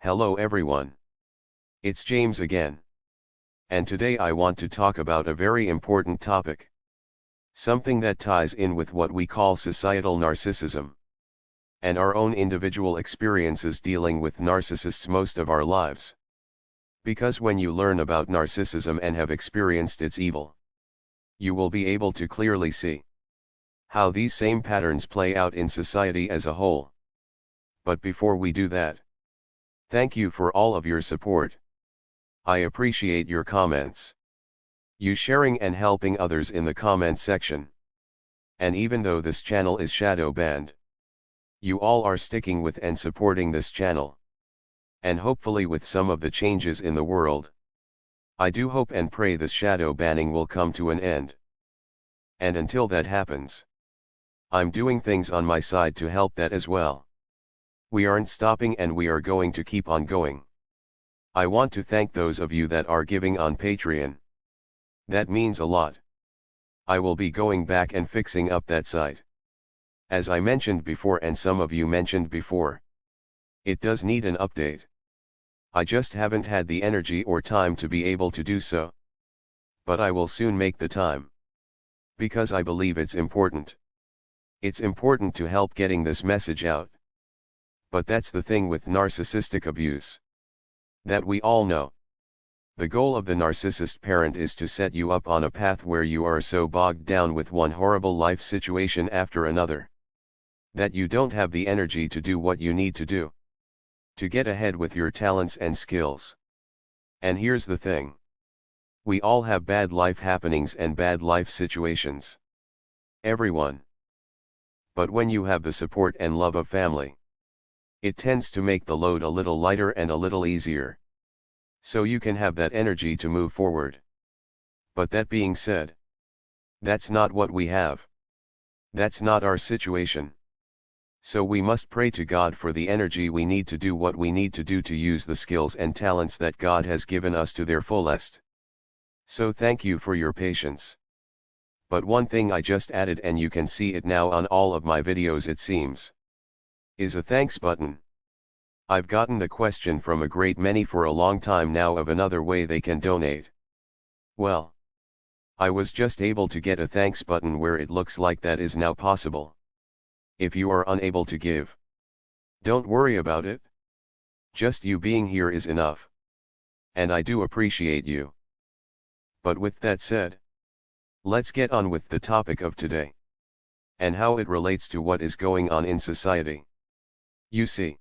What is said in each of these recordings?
Hello everyone. It's James again. And today I want to talk about a very important topic. Something that ties in with what we call societal narcissism. And our own individual experiences dealing with narcissists most of our lives. Because when you learn about narcissism and have experienced its evil, you will be able to clearly see how these same patterns play out in society as a whole. But before we do that, thank you for all of your support. I appreciate your comments, you sharing and helping others in the comment section. And even though this channel is shadow banned, you all are sticking with and supporting this channel. And hopefully with some of the changes in the world, I do hope and pray this shadow banning will come to an end. And until that happens, I'm doing things on my side to help that as well. We aren't stopping and we are going to keep on going. I want to thank those of you that are giving on Patreon. That means a lot. I will be going back and fixing up that site. As I mentioned before and some of you mentioned before, it does need an update. I just haven't had the energy or time to be able to do so. But I will soon make the time. Because I believe it's important. It's important to help getting this message out. But that's the thing with narcissistic abuse. That we all know. The goal of the narcissist parent is to set you up on a path where you are so bogged down with one horrible life situation after another, that you don't have the energy to do what you need to do, to get ahead with your talents and skills. And here's the thing. We all have bad life happenings and bad life situations. Everyone. But when you have the support and love of family, it tends to make the load a little lighter and a little easier. So you can have that energy to move forward. But that being said, that's not what we have. That's not our situation. So we must pray to God for the energy we need to do what we need to do to use the skills and talents that God has given us to their fullest. So thank you for your patience. But one thing I just added, and you can see it now on all of my videos it seems, is a thanks button. I've gotten the question from a great many for a long time now of another way they can donate. Well, I was just able to get a thanks button where it looks like that is now possible. If you are unable to give, don't worry about it. Just you being here is enough. And I do appreciate you. But with that said, let's get on with the topic of today, and how it relates to what is going on in society. You see,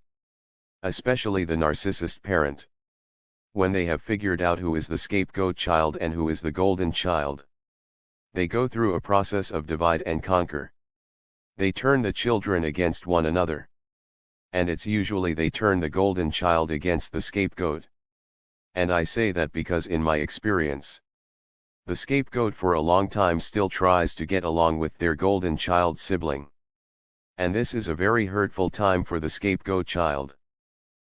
especially the narcissist parent, when they have figured out who is the scapegoat child and who is the golden child, they go through a process of divide and conquer. They turn the children against one another. And it's usually they turn the golden child against the scapegoat. And I say that because in my experience, the scapegoat for a long time still tries to get along with their golden child sibling. And this is a very hurtful time for the scapegoat child.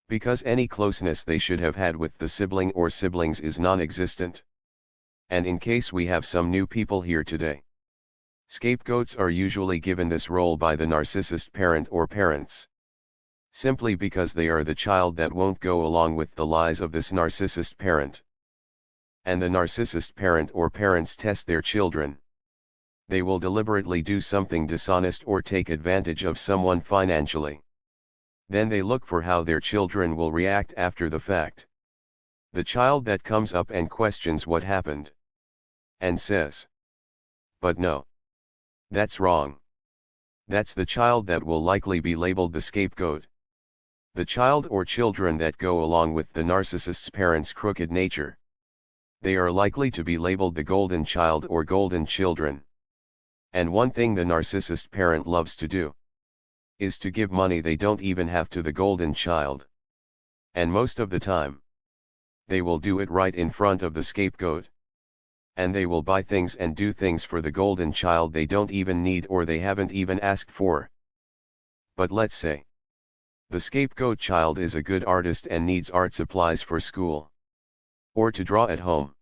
Because any closeness they should have had with the sibling or siblings is non-existent. And in case we have some new people here today, scapegoats are usually given this role by the narcissist parent or parents. Simply because they are the child that won't go along with the lies of this narcissist parent. And the narcissist parent or parents test their children. They will deliberately do something dishonest or take advantage of someone financially. Then they look for how their children will react after the fact. The child that comes up and questions what happened, and says, "But no. That's wrong." That's the child that will likely be labeled the scapegoat. The child or children that go along with the narcissist's parents' crooked nature, they are likely to be labeled the golden child or golden children. And one thing the narcissist parent loves to do is to give money they don't even have to the golden child. And most of the time, they will do it right in front of the scapegoat. And they will buy things and do things for the golden child they don't even need or they haven't even asked for. But let's say the scapegoat child is a good artist and needs art supplies for school, or to draw at home.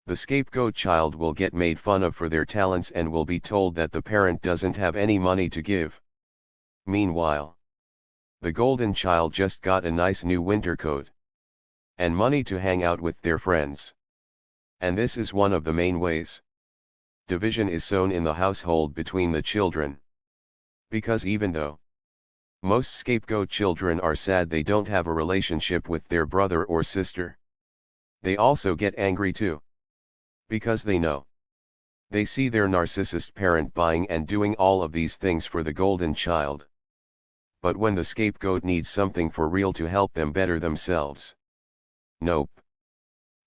The scapegoat child will get made fun of for their talents and will be told that the parent doesn't have any money to give. Meanwhile, The golden child just got a nice new winter coat. And money to hang out with their friends. And this is one of the main ways division is sown in the household between the children. Because even though most scapegoat children are sad they don't have a relationship with their brother or sister, they also get angry too. Because they know. They see their narcissist parent buying and doing all of these things for the golden child. But when the scapegoat needs something for real to help them better themselves, nope.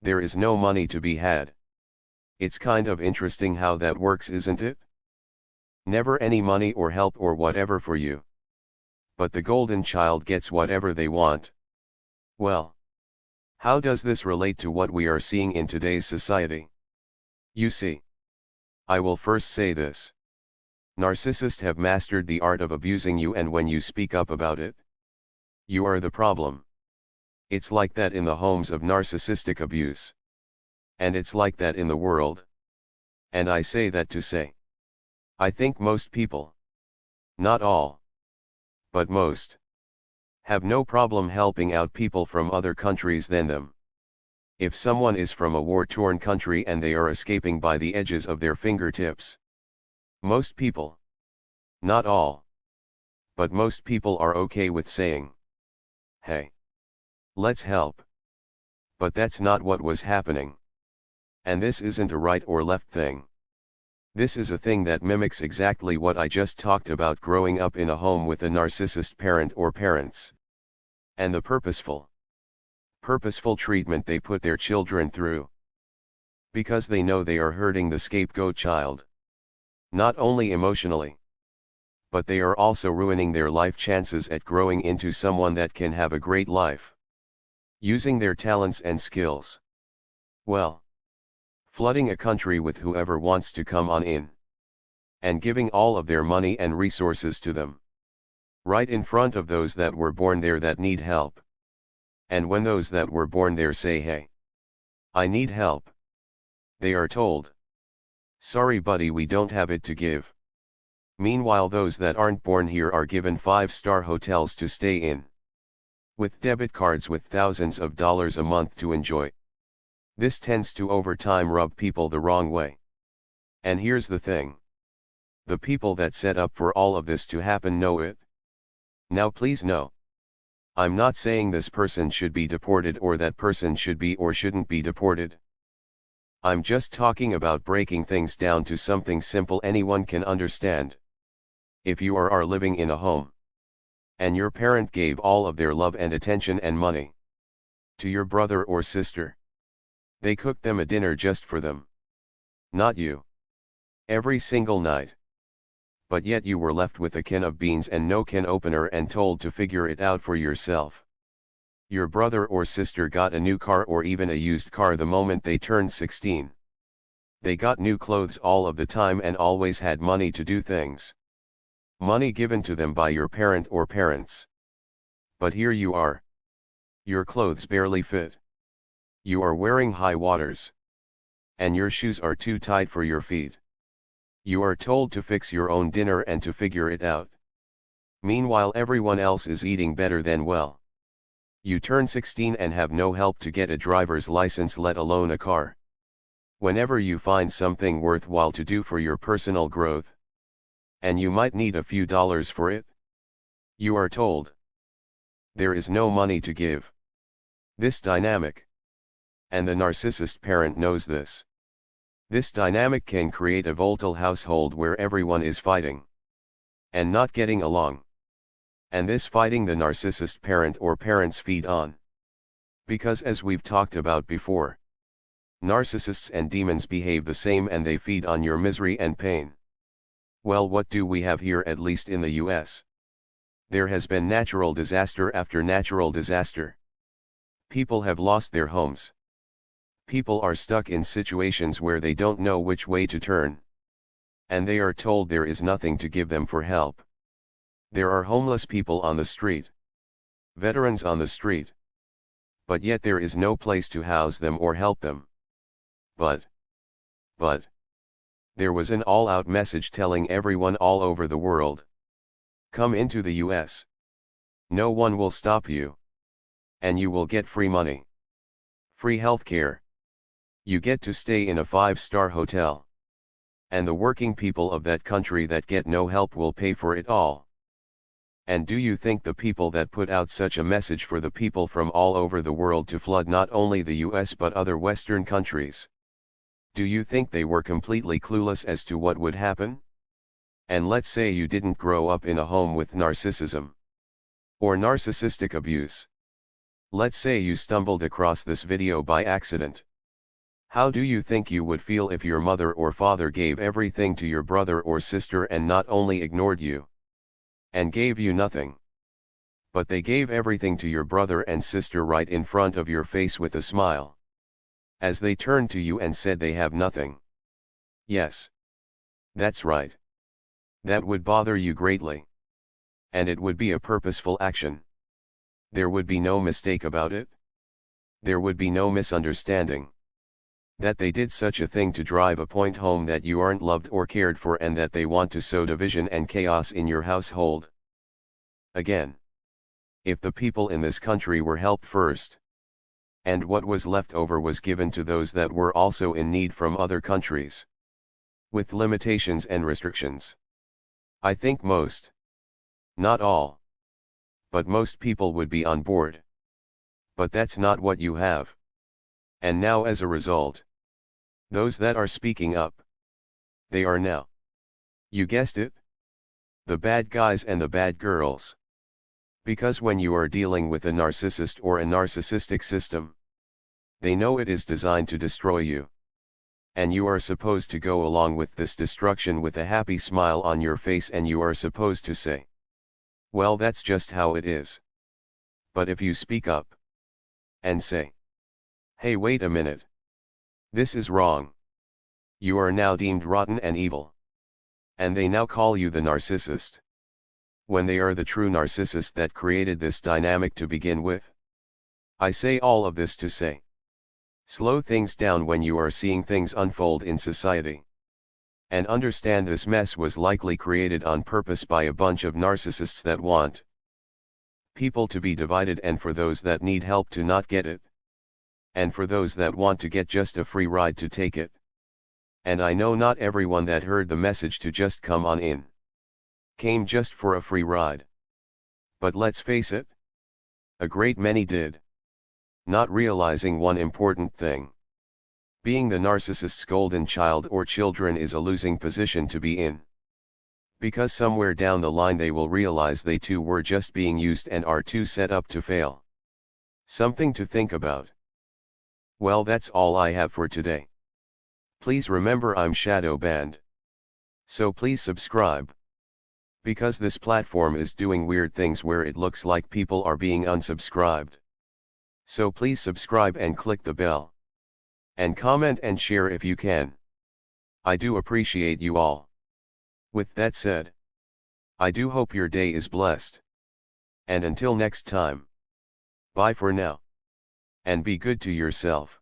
There is no money to be had. It's kind of interesting how that works, isn't it? Never any money or help or whatever for you. But the golden child gets whatever they want. Well, how does this relate to what we are seeing in today's society? You see, I will first say this. Narcissists have mastered the art of abusing you, and when you speak up about it, you are the problem. It's like that in the homes of narcissistic abuse. And it's like that in the world. And I say that to say, I think most people, not all, but most, have no problem helping out people from other countries than them. If someone is from a war-torn country and they are escaping by the edges of their fingertips, most people, not all, but most people are okay with saying, hey, let's help. But that's not what was happening. And this isn't a right or left thing. This is a thing that mimics exactly what I just talked about, growing up in a home with a narcissist parent or parents. And the purposeful treatment they put their children through. Because they know they are hurting the scapegoat child. Not only emotionally, but they are also ruining their life chances at growing into someone that can have a great life. Using their talents and skills. Well, flooding a country with whoever wants to come on in. And giving all of their money and resources to them. Right in front of those that were born there that need help. And when those that were born there say, hey, I need help, they are told, sorry buddy, we don't have it to give. Meanwhile those that aren't born here are given 5-star hotels to stay in. With debit cards with thousands of dollars a month to enjoy. This tends to over time rub people the wrong way. And here's the thing. The people that set up for all of this to happen know it. Now please know. I'm not saying this person should be deported or that person should be or shouldn't be deported. I'm just talking about breaking things down to something simple anyone can understand. If you are living in a home, and your parent gave all of their love and attention and money to your brother or sister, they cooked them a dinner just for them. Not you. Every single night. But yet you were left with a can of beans and no can opener and told to figure it out for yourself. Your brother or sister got a new car or even a used car the moment they turned 16. They got new clothes all of the time and always had money to do things. Money given to them by your parent or parents. But here you are. Your clothes barely fit. You are wearing high waters. And your shoes are too tight for your feet. You are told to fix your own dinner and to figure it out. Meanwhile everyone else is eating better than well. You turn 16 and have no help to get a driver's license, let alone a car. Whenever you find something worthwhile to do for your personal growth, and you might need a few dollars for it, you are told there is no money to give. This dynamic, and the narcissist parent knows this. This dynamic can create a volatile household where everyone is fighting and not getting along. And this fighting the narcissist parent or parents feed on. Because as we've talked about before, narcissists and demons behave the same and they feed on your misery and pain. Well, what do we have here, at least in the US? There has been natural disaster after natural disaster. People have lost their homes. People are stuck in situations where they don't know which way to turn. And they are told there is nothing to give them for help. There are homeless people on the street. Veterans on the street. But yet there is no place to house them or help them. But, there was an all-out message telling everyone all over the world. Come into the US. No one will stop you. And you will get free money. Free healthcare. You get to stay in a 5-star hotel. And the working people of that country that get no help will pay for it all. And do you think the people that put out such a message for the people from all over the world to flood not only the US but other Western countries? Do you think they were completely clueless as to what would happen? And let's say you didn't grow up in a home with narcissism or narcissistic abuse. Let's say you stumbled across this video by accident. How do you think you would feel if your mother or father gave everything to your brother or sister and not only ignored you and gave you nothing, but they gave everything to your brother and sister right in front of your face with a smile, as they turned to you and said they have nothing? Yes. That's right. That would bother you greatly. And it would be a purposeful action. There would be no mistake about it. There would be no misunderstanding. That they did such a thing to drive a point home that you aren't loved or cared for and that they want to sow division and chaos in your household. Again, if the people in this country were helped first, and what was left over was given to those that were also in need from other countries, with limitations and restrictions, I think most, not all, but most people would be on board. But that's not what you have. And now as a result, those that are speaking up, they are now, you guessed it, the bad guys and the bad girls. Because when you are dealing with a narcissist or a narcissistic system, they know it is designed to destroy you. And you are supposed to go along with this destruction with a happy smile on your face, and you are supposed to say, well, that's just how it is. But if you speak up and say, hey, wait a minute, this is wrong, you are now deemed rotten and evil. And they now call you the narcissist, when they are the true narcissist that created this dynamic to begin with. I say all of this to say, slow things down when you are seeing things unfold in society. And understand this mess was likely created on purpose by a bunch of narcissists that want people to be divided, and for those that need help to not get it, and for those that want to get just a free ride to take it. And I know not everyone that heard the message to just come on in came just for a free ride. But let's face it, a great many did, not realizing one important thing. Being the narcissist's golden child or children is a losing position to be in. Because somewhere down the line they will realize they too were just being used and are too set up to fail. Something to think about. Well, that's all I have for today. Please remember I'm shadow banned. So please subscribe. Because this platform is doing weird things where it looks like people are being unsubscribed. So please subscribe and click the bell. And comment and share if you can. I do appreciate you all. With that said, I do hope your day is blessed. And until next time, bye for now. And be good to yourself.